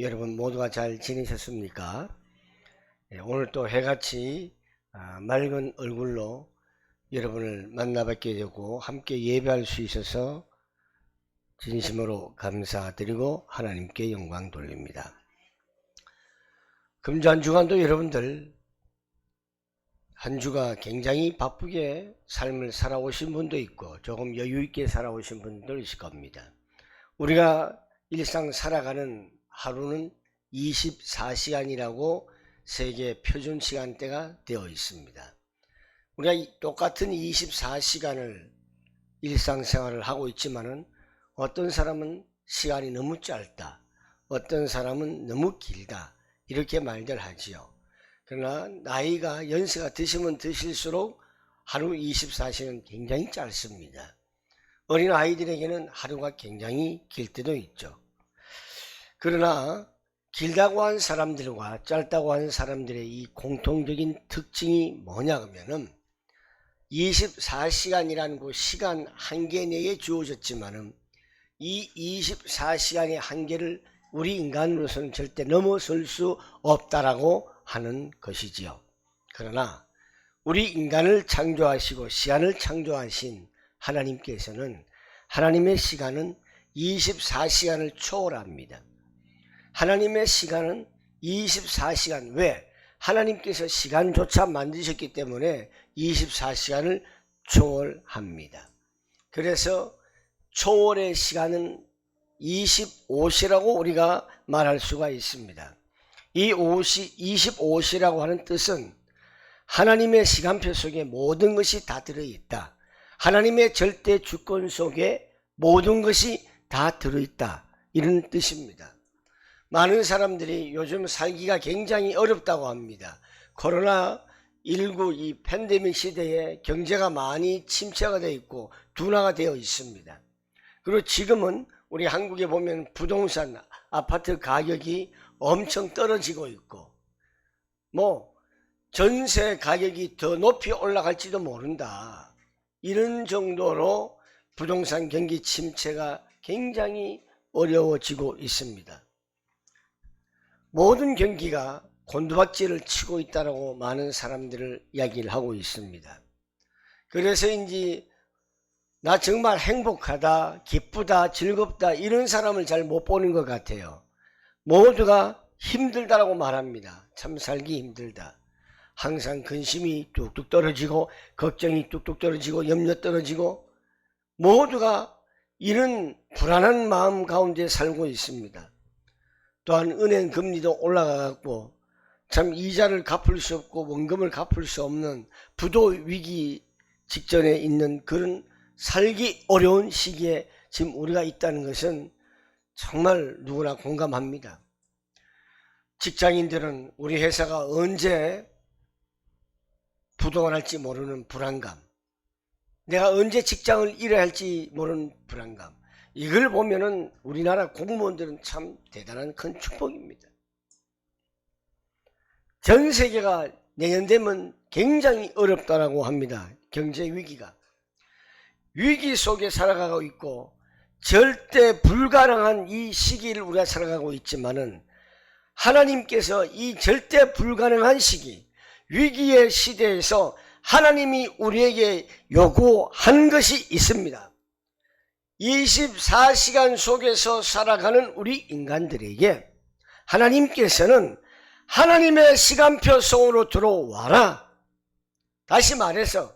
여러분 모두가 잘 지내셨습니까? 오늘 또 해같이 맑은 얼굴로 여러분을 만나뵙게 되고 함께 예배할 수 있어서 진심으로 감사드리고 하나님께 영광 돌립니다. 금주 한 주간도 여러분들 한 주가 굉장히 바쁘게 삶을 살아오신 분도 있고 조금 여유있게 살아오신 분도 있을 겁니다. 우리가 일상 살아가는 하루는 24시간이라고 세계 표준 시간대가 되어 있습니다. 우리가 똑같은 24시간을 일상생활을 하고 있지만은 어떤 사람은 시간이 너무 짧다, 어떤 사람은 너무 길다 이렇게 말들 하지요. 그러나 나이가 연세가 드시면 드실수록 하루 24시간은 굉장히 짧습니다. 어린 아이들에게는 하루가 굉장히 길 때도 있죠. 그러나 길다고 한 사람들과 짧다고 한 사람들의 이 공통적인 특징이 뭐냐 하면은 24시간이라는 그 시간 한계 내에 주어졌지만은 이 24시간의 한계를 우리 인간으로서는 절대 넘어설 수 없다라고 하는 것이지요. 그러나 우리 인간을 창조하시고 시간을 창조하신 하나님께서는 하나님의 시간은 24시간을 초월합니다. 하나님의 시간은 24시간, 왜? 하나님께서 시간조차 만드셨기 때문에 24시간을 초월합니다. 그래서 초월의 시간은 25시라고 우리가 말할 수가 있습니다. 이 25시라고 하는 뜻은 하나님의 시간표 속에 모든 것이 다 들어있다. 하나님의 절대 주권 속에 모든 것이 다 들어있다. 이런 뜻입니다. 많은 사람들이 요즘 살기가 굉장히 어렵다고 합니다. 코로나19 이 팬데믹 시대에 경제가 많이 침체가 되어 있고 둔화가 되어 있습니다. 그리고 지금은 우리 한국에 보면 부동산, 아파트 가격이 엄청 떨어지고 있고 전세 가격이 더 높이 올라갈지도 모른다. 이런 정도로 부동산 경기 침체가 굉장히 어려워지고 있습니다. 모든 경기가 곤두박질을 치고 있다고 많은 사람들을 이야기를 하고 있습니다. 그래서인지 나 정말 행복하다, 기쁘다, 즐겁다 이런 사람을 잘 못 보는 것 같아요. 모두가 힘들다라고 말합니다. 참 살기 힘들다. 항상 근심이 뚝뚝 떨어지고 걱정이 뚝뚝 떨어지고 염려 떨어지고 모두가 이런 불안한 마음 가운데 살고 있습니다. 또한 은행 금리도 올라가고 참 이자를 갚을 수 없고 원금을 갚을 수 없는 부도 위기 직전에 있는 그런 살기 어려운 시기에 지금 우리가 있다는 것은 정말 누구나 공감합니다. 직장인들은 우리 회사가 언제 부도가 날지 모르는 불안감, 내가 언제 직장을 잃어야 할지 모르는 불안감, 이걸 보면은 우리나라 공무원들은 참 대단한 큰 축복입니다. 전 세계가 내년 되면 굉장히 어렵다라고 합니다. 경제 위기가. 위기 속에 살아가고 있고 절대 불가능한 이 시기를 우리가 살아가고 있지만은 하나님께서 이 절대 불가능한 시기, 위기의 시대에서 하나님이 우리에게 요구한 것이 있습니다. 24시간 속에서 살아가는 우리 인간들에게 하나님께서는 하나님의 시간표 속으로 들어와라. 다시 말해서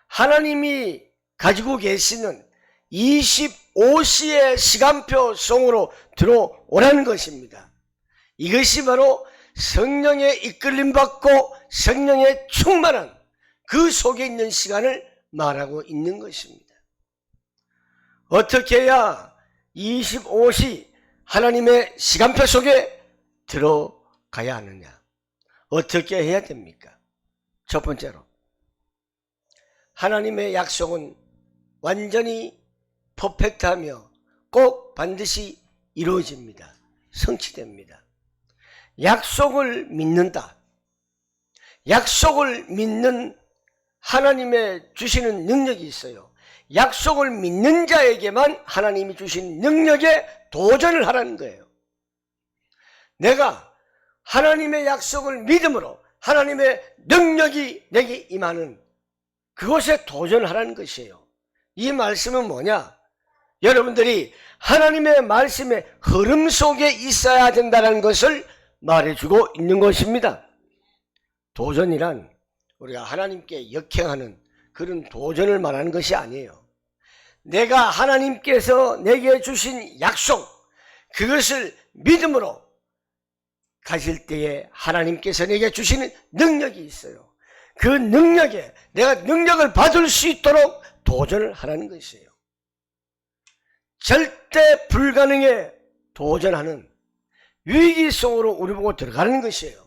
하나님이 가지고 계시는 25시의 시간표 속으로 들어오라는 것입니다. 이것이 바로 성령의 이끌림 받고 성령의 충만한 그 속에 있는 시간을 말하고 있는 것입니다. 어떻게 해야 25시 하나님의 시간표 속에 들어가야 하느냐? 어떻게 해야 됩니까? 첫 번째로 하나님의 약속은 완전히 퍼펙트하며 꼭 반드시 이루어집니다. 성취됩니다. 약속을 믿는다. 약속을 믿는 하나님의 주시는 능력이 있어요. 약속을 믿는 자에게만 하나님이 주신 능력에 도전을 하라는 거예요. 내가 하나님의 약속을 믿음으로 하나님의 능력이 내게 임하는 그곳에 도전하라는 것이에요. 이 말씀은 뭐냐? 여러분들이 하나님의 말씀의 흐름 속에 있어야 된다는 것을 말해주고 있는 것입니다. 도전이란 우리가 하나님께 역행하는 그런 도전을 말하는 것이 아니에요. 내가 하나님께서 내게 주신 약속, 그것을 믿음으로 가질 때에 하나님께서 내게 주시는 능력이 있어요. 그 능력에 내가 능력을 받을 수 있도록 도전을 하라는 것이에요. 절대 불가능에 도전하는 위기 속으로 우리 보고 들어가는 것이에요.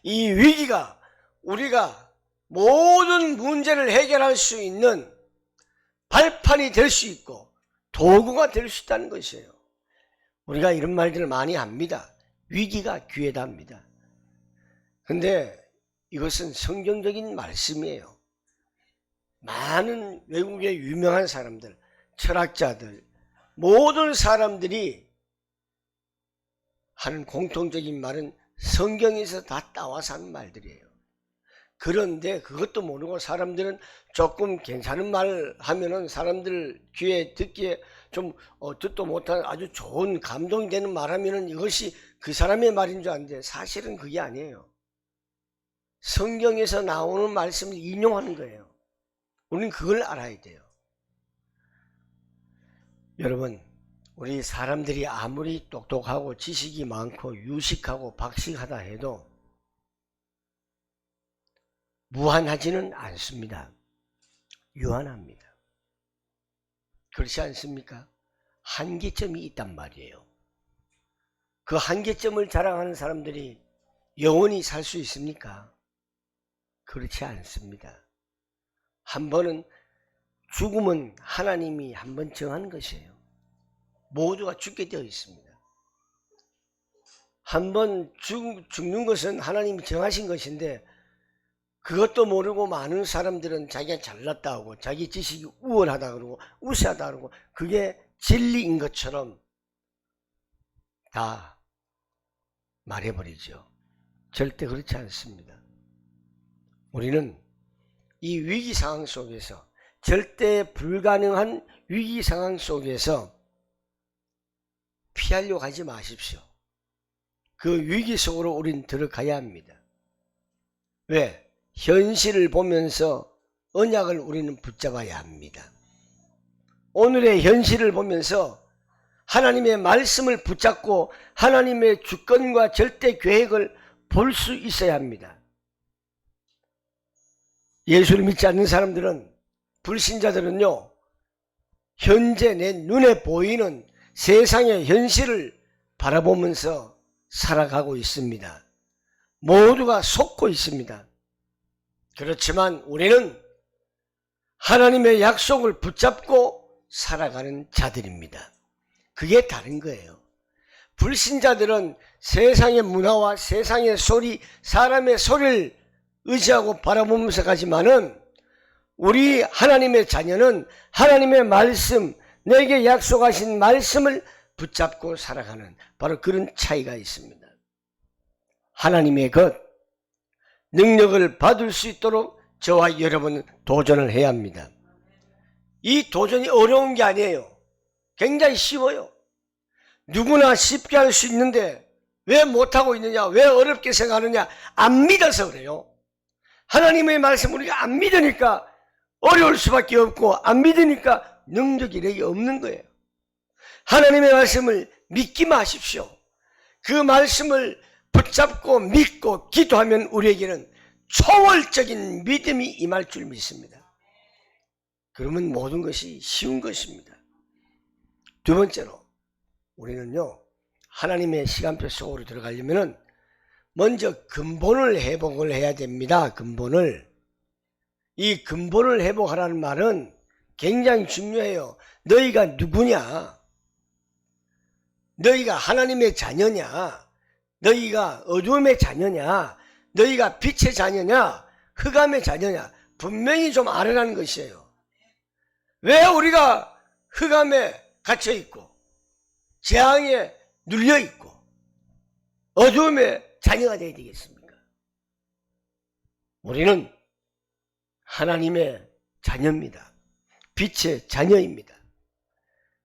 이 위기가 우리가 모든 문제를 해결할 수 있는 발판이 될 수 있고 도구가 될 수 있다는 것이에요. 우리가 이런 말들을 많이 합니다. 위기가 기회다 합니다. 근데 이것은 성경적인 말씀이에요. 많은 외국의 유명한 사람들, 철학자들, 모든 사람들이 하는 공통적인 말은 성경에서 다 따와서 하는 말들이에요. 그런데 그것도 모르고 사람들은 조금 괜찮은 말 하면은 사람들 귀에 듣기에 좀 듣도 못한 아주 좋은 감동이 되는 말 하면은 이것이 그 사람의 말인 줄 아는데 사실은 그게 아니에요. 성경에서 나오는 말씀을 인용하는 거예요. 우리는 그걸 알아야 돼요. 여러분, 우리 사람들이 아무리 똑똑하고 지식이 많고 유식하고 박식하다 해도 무한하지는 않습니다. 유한합니다. 그렇지 않습니까? 한계점이 있단 말이에요. 그 한계점을 자랑하는 사람들이 영원히 살 수 있습니까? 그렇지 않습니다. 한 번은 죽음은 하나님이 한 번 정한 것이에요. 모두가 죽게 되어 있습니다. 한 번 죽는 것은 하나님이 정하신 것인데 그것도 모르고 많은 사람들은 자기가 잘났다 하고 자기 지식이 우월하다 그러고 우세하다 그러고 그게 진리인 것처럼 다 말해버리죠. 절대 그렇지 않습니다. 우리는 이 위기 상황 속에서 절대 불가능한 위기 상황 속에서 피하려고 하지 마십시오. 그 위기 속으로 우린 들어가야 합니다. 왜? 현실을 보면서 언약을 우리는 붙잡아야 합니다. 오늘의 현실을 보면서 하나님의 말씀을 붙잡고 하나님의 주권과 절대 계획을 볼 수 있어야 합니다. 예수를 믿지 않는 사람들은, 불신자들은요, 현재 내 눈에 보이는 세상의 현실을 바라보면서 살아가고 있습니다. 모두가 속고 있습니다. 그렇지만 우리는 하나님의 약속을 붙잡고 살아가는 자들입니다. 그게 다른 거예요. 불신자들은 세상의 문화와 세상의 소리, 사람의 소리를 의지하고 바라보면서 가지만은 우리 하나님의 자녀는 하나님의 말씀, 내게 약속하신 말씀을 붙잡고 살아가는 바로 그런 차이가 있습니다. 하나님의 것, 능력을 받을 수 있도록 저와 여러분은 도전을 해야 합니다. 이 도전이 어려운 게 아니에요. 굉장히 쉬워요. 누구나 쉽게 할 수 있는데 왜 못하고 있느냐, 왜 어렵게 생각하느냐, 안 믿어서 그래요. 하나님의 말씀 우리가 안 믿으니까 어려울 수밖에 없고, 안 믿으니까 능력이 내게 없는 거예요. 하나님의 말씀을 믿기 마십시오. 그 말씀을 붙잡고 믿고 기도하면 우리에게는 초월적인 믿음이 임할 줄 믿습니다. 그러면 모든 것이 쉬운 것입니다. 두 번째로, 우리는요, 하나님의 시간표 속으로 들어가려면 먼저 근본을 회복을 해야 됩니다. 근본을. 이 근본을 회복하라는 말은 굉장히 중요해요. 너희가 누구냐? 너희가 하나님의 자녀냐? 너희가 어두움의 자녀냐? 너희가 빛의 자녀냐? 흑암의 자녀냐? 분명히 좀 알아라는 것이에요. 왜 우리가 흑암에 갇혀있고 재앙에 눌려있고 어두움의 자녀가 되어야 되겠습니까? 우리는 하나님의 자녀입니다. 빛의 자녀입니다.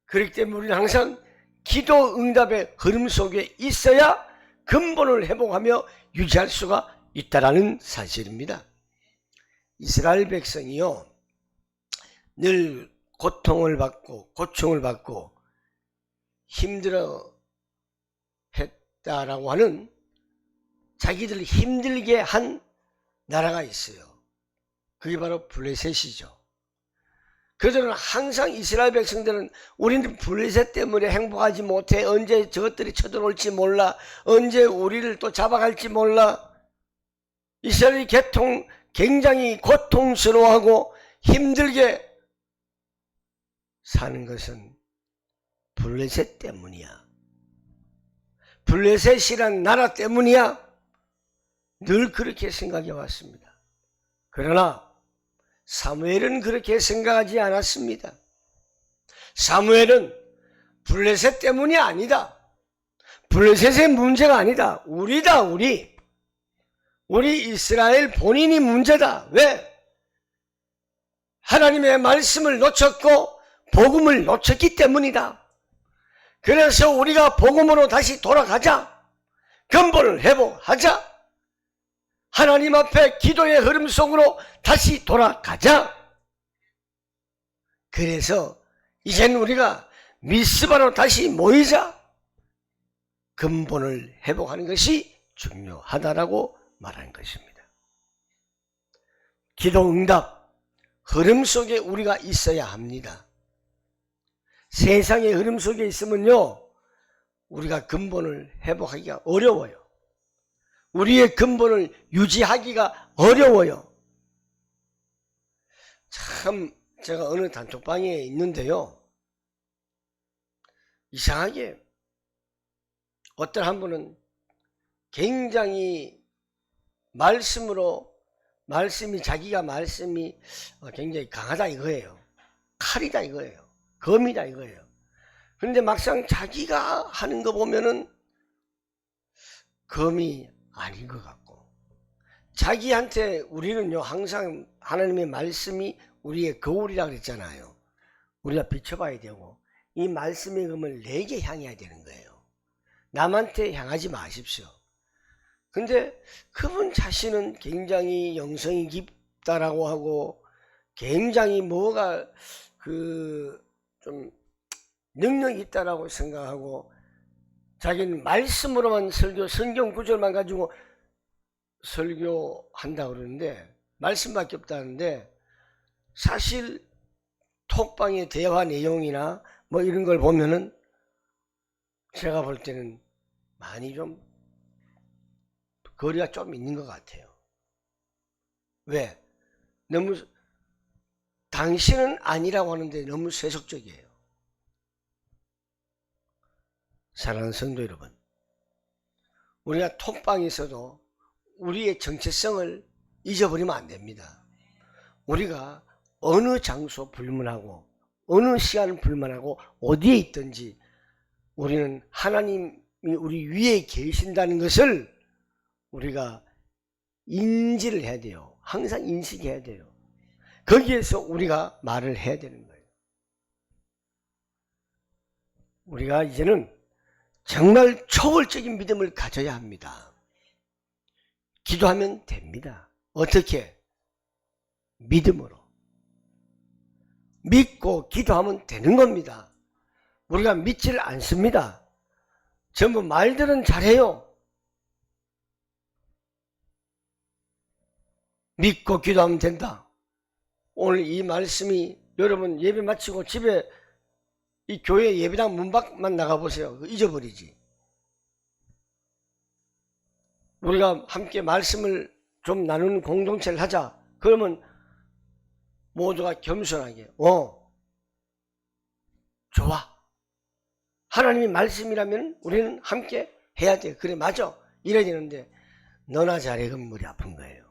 그렇기 때문에 우리는 항상 기도 응답의 흐름 속에 있어야 근본을 회복하며 유지할 수가 있다는 사실입니다. 이스라엘 백성이요, 늘 고통을 받고 고충을 받고 힘들어 했다라고 하는, 자기들을 힘들게 한 나라가 있어요. 그게 바로 블레셋이죠. 그들은 항상, 이스라엘 백성들은 우리는 블레셋 때문에 행복하지 못해, 언제 저것들이 쳐들어올지 몰라, 언제 우리를 또 잡아갈지 몰라, 이스라엘이 굉장히 고통스러워하고 힘들게 사는 것은 블레셋 때문이야, 블레셋이란 나라 때문이야, 늘 그렇게 생각해 왔습니다. 그러나 사무엘은 그렇게 생각하지 않았습니다. 사무엘은 블레셋 때문이 아니다, 블레셋의 문제가 아니다, 우리다, 우리 이스라엘 본인이 문제다. 왜? 하나님의 말씀을 놓쳤고 복음을 놓쳤기 때문이다. 그래서 우리가 복음으로 다시 돌아가자, 근본을 회복하자, 하나님 앞에 기도의 흐름 속으로 다시 돌아가자. 그래서 이제는 우리가 미스바로 다시 모이자, 근본을 회복하는 것이 중요하다라고 말하는 것입니다. 기도 응답 흐름 속에 우리가 있어야 합니다. 세상의 흐름 속에 있으면요, 우리가 근본을 회복하기가 어려워요. 우리의 근본을 유지하기가 어려워요. 참, 제가 어느 단톡방에 있는데요, 이상하게 어떤 한 분은 굉장히 자기가 말씀이 굉장히 강하다 이거예요. 칼이다 이거예요. 검이다 이거예요. 그런데 막상 자기가 하는 거 보면은 검이 아닌 것 같고, 자기한테, 우리는요 항상 하나님의 말씀이 우리의 거울이라고 그랬잖아요. 우리가 비춰봐야 되고, 이 말씀의 검을 내게 향해야 되는 거예요. 남한테 향하지 마십시오. 근데 그분 자신은 굉장히 영성이 깊다라고 하고, 굉장히 뭐가 좀 능력이 있다라고 생각하고, 자기는 말씀으로만 성경 구절만 가지고 설교한다 그러는데, 말씀밖에 없다는데, 사실 톡방의 대화 내용이나 뭐 이런 걸 보면은 제가 볼 때는 많이 좀 거리가 좀 있는 것 같아요. 왜? 너무, 당신은 아니라고 하는데 너무 세속적이에요. 사랑하는 성도 여러분, 우리가 톡방에서도 우리의 정체성을 잊어버리면 안 됩니다. 우리가 어느 장소 불문하고 어느 시간 불문하고 어디에 있든지 우리는 하나님이 우리 위에 계신다는 것을 우리가 인지를 해야 돼요. 항상 인식해야 돼요. 거기에서 우리가 말을 해야 되는 거예요. 우리가 이제는 정말 초월적인 믿음을 가져야 합니다. 기도하면 됩니다. 어떻게? 믿음으로. 믿고 기도하면 되는 겁니다. 우리가 믿지를 않습니다. 전부 말들은 잘해요. 믿고 기도하면 된다. 오늘 이 말씀이, 여러분 예배 마치고 집에 이 교회 예배당 문 밖만 나가보세요. 잊어버리지. 우리가 함께 말씀을 좀 나누는 공동체를 하자. 그러면 모두가 겸손하게 좋아, 하나님의 말씀이라면 우리는 함께 해야 돼. 그래 맞아, 이래야 되는데 너나 잘해. 그럼 머리 아픈 거예요.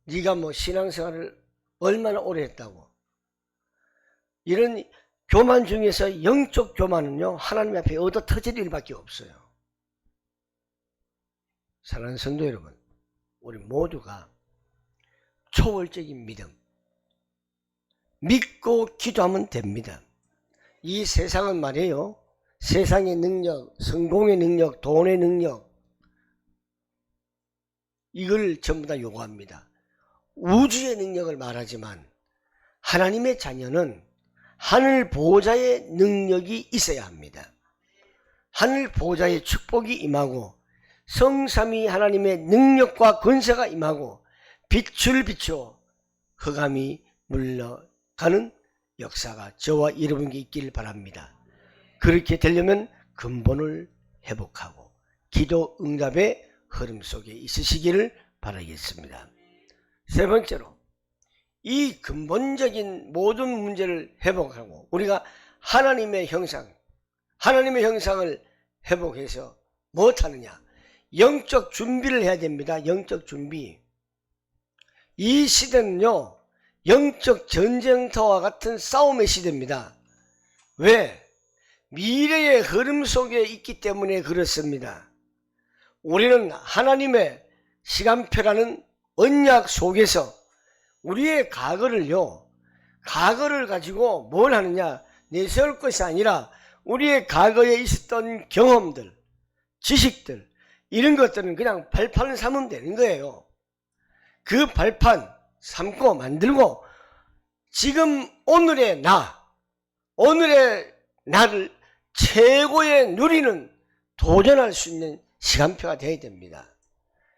네가 뭐 신앙생활을 얼마나 오래 했다고, 이런 교만 중에서 영적 교만은요, 하나님 앞에 얻어 터질 일밖에 없어요. 사랑하는 성도 여러분, 우리 모두가 초월적인 믿음, 믿고 기도하면 됩니다. 이 세상은 말이에요, 세상의 능력, 성공의 능력, 돈의 능력, 이걸 전부 다 요구합니다. 우주의 능력을 말하지만 하나님의 자녀는 하늘 보호자의 능력이 있어야 합니다. 하늘 보호자의 축복이 임하고 성삼위 하나님의 능력과 권세가 임하고 빛을 비추어 흑암이 물러가는 역사가 저와 여러분께 있기를 바랍니다. 그렇게 되려면 근본을 회복하고 기도 응답의 흐름 속에 있으시기를 바라겠습니다. 세 번째로, 이 근본적인 모든 문제를 회복하고 우리가 하나님의 형상을 회복해서 무엇하느냐? 영적 준비를 해야 됩니다. 영적 준비. 이 시대는요, 영적 전쟁터와 같은 싸움의 시대입니다. 왜? 미래의 흐름 속에 있기 때문에 그렇습니다. 우리는 하나님의 시간표라는 언약 속에서 우리의 과거를 가지고 뭘 하느냐? 내세울 것이 아니라 우리의 과거에 있었던 경험들, 지식들, 이런 것들은 그냥 발판을 삼으면 되는 거예요. 그 발판 삼고 만들고 지금 오늘의 나를 최고의 누리는 도전할 수 있는 시간표가 되어야 됩니다.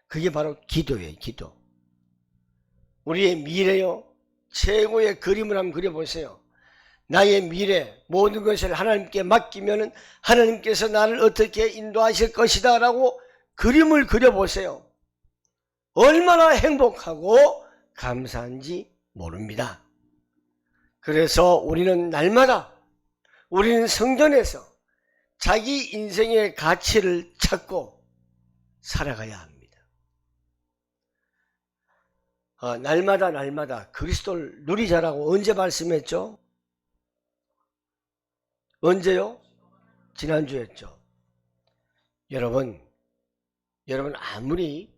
그게 바로 기도예요. 기도. 우리의 미래요, 최고의 그림을 한번 그려보세요. 나의 미래 모든 것을 하나님께 맡기면 하나님께서 나를 어떻게 인도하실 것이다 라고 그림을 그려보세요. 얼마나 행복하고 감사한지 모릅니다. 그래서 우리는 날마다 우리는 성전에서 자기 인생의 가치를 찾고 살아가야 합니다. 날마다 그리스도를 누리자라고 언제 말씀했죠? 언제요? 지난주였죠. 여러분 아무리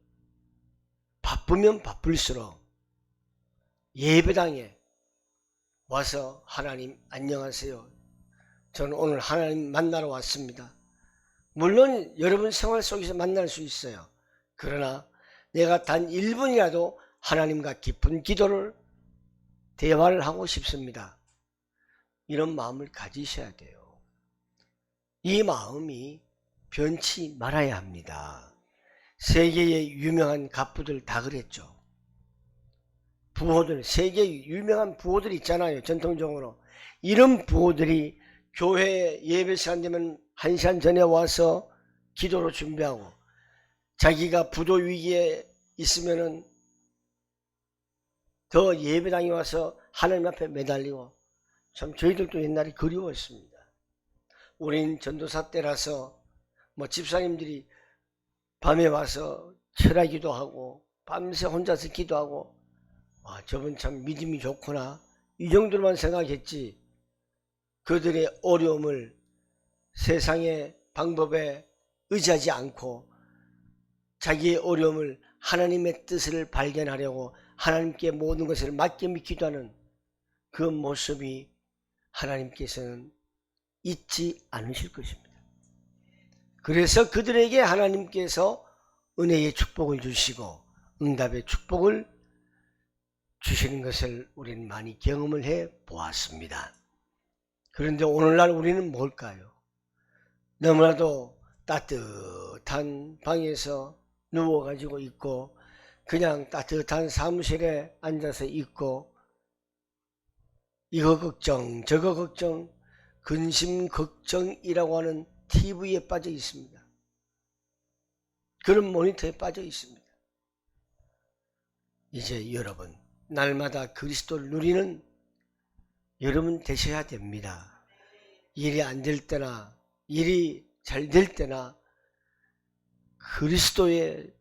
바쁘면 바쁠수록 예배당에 와서 하나님 안녕하세요, 저는 오늘 하나님 만나러 왔습니다. 물론 여러분 생활 속에서 만날 수 있어요. 그러나 내가 단 1분이라도 하나님과 깊은 기도를 대화를 하고 싶습니다. 이런 마음을 가지셔야 돼요. 이 마음이 변치 말아야 합니다. 세계의 유명한 갑부들 다 그랬죠. 부호들, 세계의 유명한 부호들 있잖아요. 전통적으로. 이런 부호들이 교회 예배 시간 되면 1시간 전에 와서 기도로 준비하고, 자기가 부도 위기에 있으면은 더 예배당에 와서 하나님 앞에 매달리고, 참 저희들도 옛날에 그리웠습니다. 우린 전도사 때라서 집사님들이 밤에 와서 철야기도 하고 밤새 혼자서 기도하고, 저분 참 믿음이 좋구나, 이 정도로만 생각했지, 그들의 어려움을 세상의 방법에 의지하지 않고 자기의 어려움을 하나님의 뜻을 발견하려고 하나님께 모든 것을 맡겨 기도하는 그 모습이 하나님께서는 잊지 않으실 것입니다. 그래서 그들에게 하나님께서 은혜의 축복을 주시고 응답의 축복을 주시는 것을 우리는 많이 경험을 해 보았습니다. 그런데 오늘날 우리는 뭘까요? 너무나도 따뜻한 방에서 누워가지고 있고, 그냥 따뜻한 사무실에 앉아서 있고, 이거 걱정 저거 걱정, 근심 걱정이라고 하는 TV에 빠져 있습니다. 그런 모니터에 빠져 있습니다. 이제 여러분, 날마다 그리스도를 누리는 여러분 되셔야 됩니다. 일이 안 될 때나 일이 잘 될 때나 그리스도의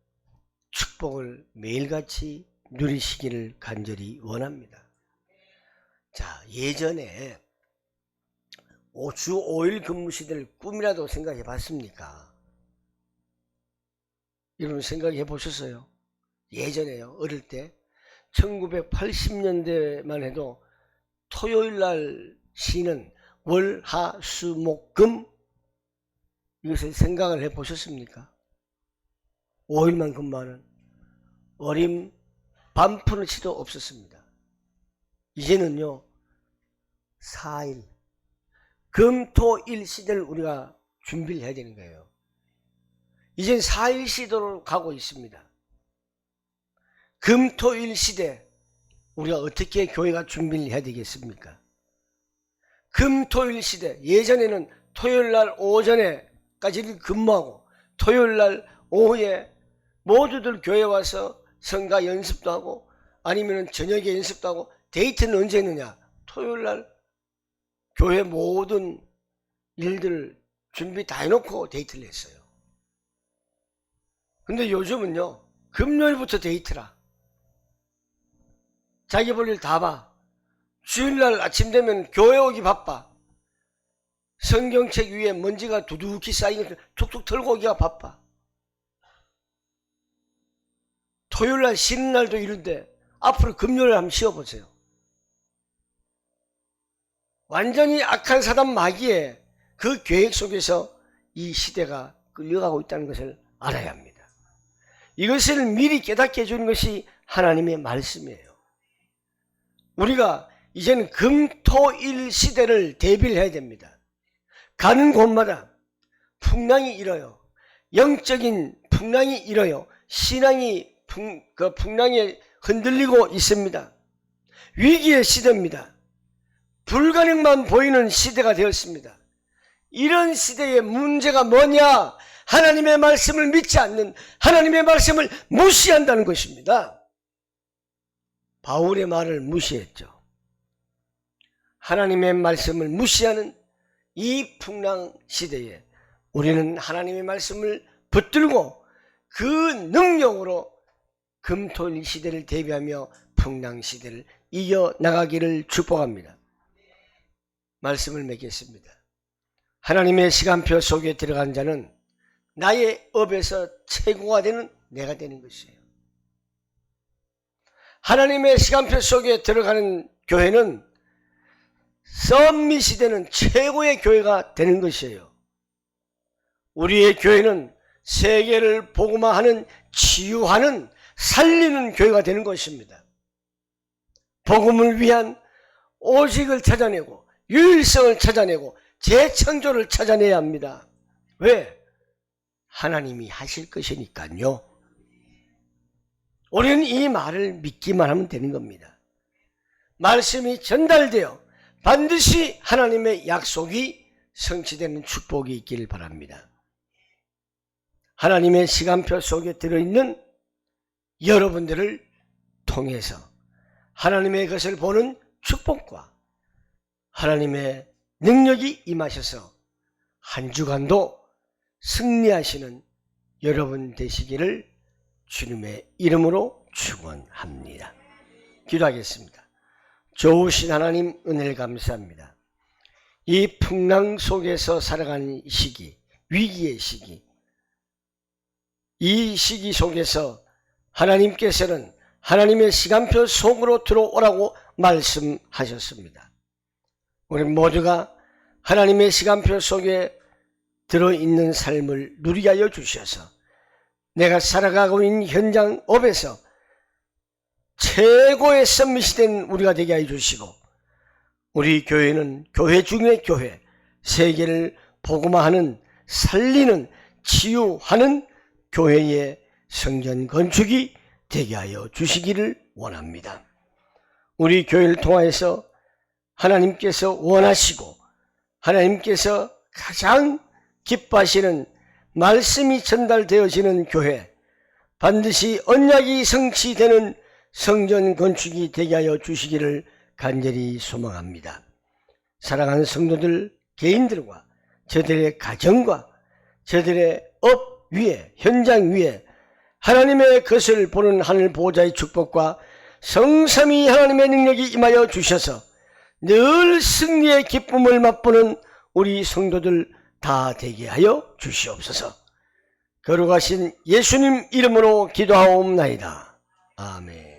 축복을 매일같이 누리시기를 간절히 원합니다. 자, 예전에 주 5일 근무 시대를 꿈이라도 생각해 봤습니까? 여러분 생각해 보셨어요? 예전에요, 어릴 때 1980년대만 해도 토요일날 쉬는 월, 화, 수, 목, 금, 이것을 생각을 해 보셨습니까? 5일만 근무하는 어림 반푼의 치도 없었습니다. 이제는요 4일 금, 토, 일 시대를 우리가 준비를 해야 되는 거예요. 이젠 4일 시대로 가고 있습니다. 금, 토, 일 시대 우리가 어떻게 교회가 준비를 해야 되겠습니까? 금, 토, 일 시대, 예전에는 토요일날 오전에까지 근무하고 토요일날 오후에 모두들 교회 와서 성가 연습도 하고 아니면 저녁에 연습도 하고. 데이트는 언제 했느냐? 토요일날 교회 모든 일들 준비 다 해놓고 데이트를 했어요. 근데 요즘은요 금요일부터 데이트라. 자기 볼 일 다 봐. 주일날 아침 되면 교회 오기 바빠. 성경책 위에 먼지가 두둑히 쌓인 것을 툭툭 털고 오기가 바빠. 토요일날 쉬는 날도 이런데 앞으로 금요일 한번 쉬어보세요. 완전히 악한 사단 마귀의 그 계획 속에서 이 시대가 끌려가고 있다는 것을 알아야 합니다. 이것을 미리 깨닫게 해주는 것이 하나님의 말씀이에요. 우리가 이제는 금, 토, 일 시대를 대비를 해야 됩니다. 가는 곳마다 풍랑이 일어요. 영적인 풍랑이 일어요. 신앙이 풍랑에 흔들리고 있습니다. 위기의 시대입니다. 불가능만 보이는 시대가 되었습니다. 이런 시대의 문제가 뭐냐? 하나님의 말씀을 믿지 않는, 하나님의 말씀을 무시한다는 것입니다. 바울의 말을 무시했죠. 하나님의 말씀을 무시하는 이 풍랑 시대에 우리는 하나님의 말씀을 붙들고 그 능력으로 금토일 시대를 대비하며 풍랑 시대를 이겨나가기를 축복합니다. 말씀을 맺겠습니다. 하나님의 시간표 속에 들어간 자는 나의 업에서 최고가 되는 내가 되는 것이에요. 하나님의 시간표 속에 들어가는 교회는 썸밋이 되는 최고의 교회가 되는 것이에요. 우리의 교회는 세계를 복음화하는, 치유하는, 살리는 교회가 되는 것입니다. 복음을 위한 오직을 찾아내고 유일성을 찾아내고 재창조를 찾아내야 합니다. 왜? 하나님이 하실 것이니까요. 우리는 이 말을 믿기만 하면 되는 겁니다. 말씀이 전달되어 반드시 하나님의 약속이 성취되는 축복이 있기를 바랍니다. 하나님의 시간표 속에 들어있는 여러분들을 통해서 하나님의 것을 보는 축복과 하나님의 능력이 임하셔서 한 주간도 승리하시는 여러분 되시기를 주님의 이름으로 축원합니다. 기도하겠습니다. 좋으신 하나님, 은혜를 감사합니다. 이 풍랑 속에서 살아가는 시기, 위기의 시기, 이 시기 속에서 하나님께서는 하나님의 시간표 속으로 들어오라고 말씀하셨습니다. 우리 모두가 하나님의 시간표 속에 들어있는 삶을 누리게 하여 주셔서 내가 살아가고 있는 현장 업에서 최고의 썸밋이 된 우리가 되게 하여 주시고, 우리 교회는 교회 중의 교회, 세계를 복음화하는, 살리는, 치유하는 교회의 성전 건축이 되게 하여 주시기를 원합니다. 우리 교회를 통하여서 하나님께서 원하시고 하나님께서 가장 기뻐하시는 말씀이 전달되어지는 교회, 반드시 언약이 성취되는 성전 건축이 되게 하여 주시기를 간절히 소망합니다. 사랑하는 성도들 개인들과 저들의 가정과 저들의 업 위에, 현장 위에 하나님의 것을 보는 하늘 보호자의 축복과 성삼위 하나님의 능력이 임하여 주셔서 늘 승리의 기쁨을 맛보는 우리 성도들 다 되게 하여 주시옵소서. 거룩하신 예수님 이름으로 기도하옵나이다. 아멘.